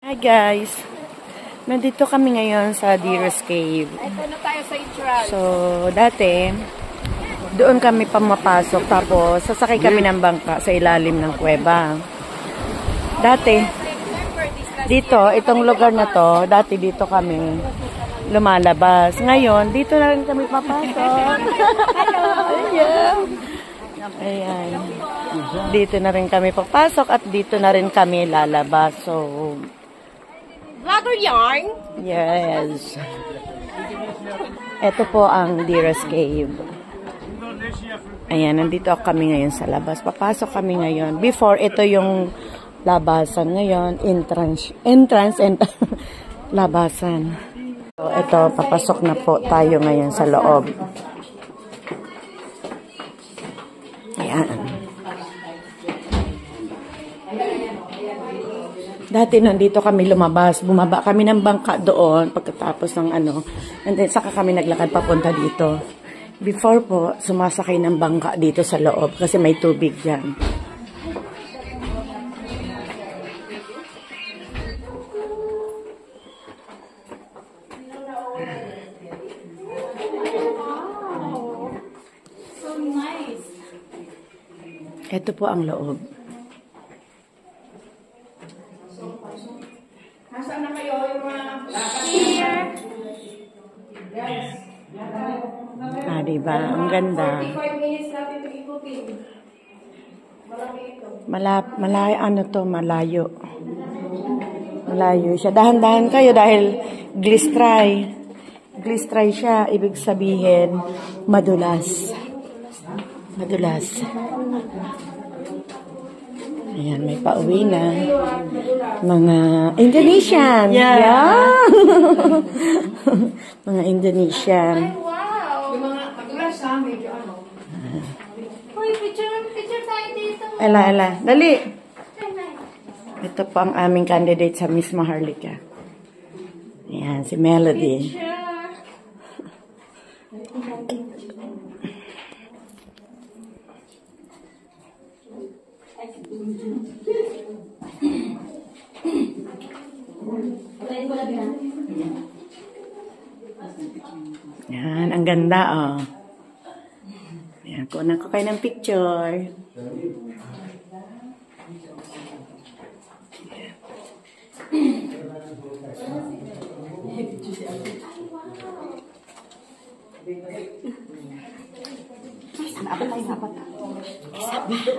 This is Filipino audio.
Hi guys! Nandito kami ngayon sa Deer's Cave. Ito na tayo sa entrance. So, dati, doon kami pamapasok. Tapos, sasakay kami ng bangka sa ilalim ng kuweba. Dati, dito, itong lugar na to, dati dito kami lumalabas. Ngayon, dito na rin kami papasok. Ayan. Dito na rin kami papasok at dito na rin kami lalabas. So, Vlogger yarn? yes. Ito po ang Deer's Cave. Ayan, nandito kami ngayon sa labas. Papasok kami ngayon. Before, ito yung labasan ngayon. Entrance and labasan. So, ito, papasok na po tayo ngayon sa loob. Ayan. Dati nandito kami lumabas, bumaba kami ng bangka doon pagkatapos ng and then saka kami naglakad papunta dito. Before po, sumasakay ng bangka dito sa loob kasi may tubig dyan. So nice. Ito po ang loob. Nasaan na kayo yung mga here? Diba? Ang ganda. 45 minutes natin ikutin. Malaki ito. Malayo. Malayo siya. Dahan-dahan kayo dahil glistry. Glistry siya. Ibig sabihin, madulas. Madulas. Ayan, may pauwi na. Mga Indonesian. Yeah. Mga Indonesian. Wow! Yung mga madulas ha, medyo ano. Uy, picture tayo dito. Ela. Dali. Ito po ang aming candidate sa Miss Maharlika. Ayan, si Melody. Yan, ang ganda, oh. Yan, kunan ko kayo ng picture. Saan? Apat tayo, apat. Dito.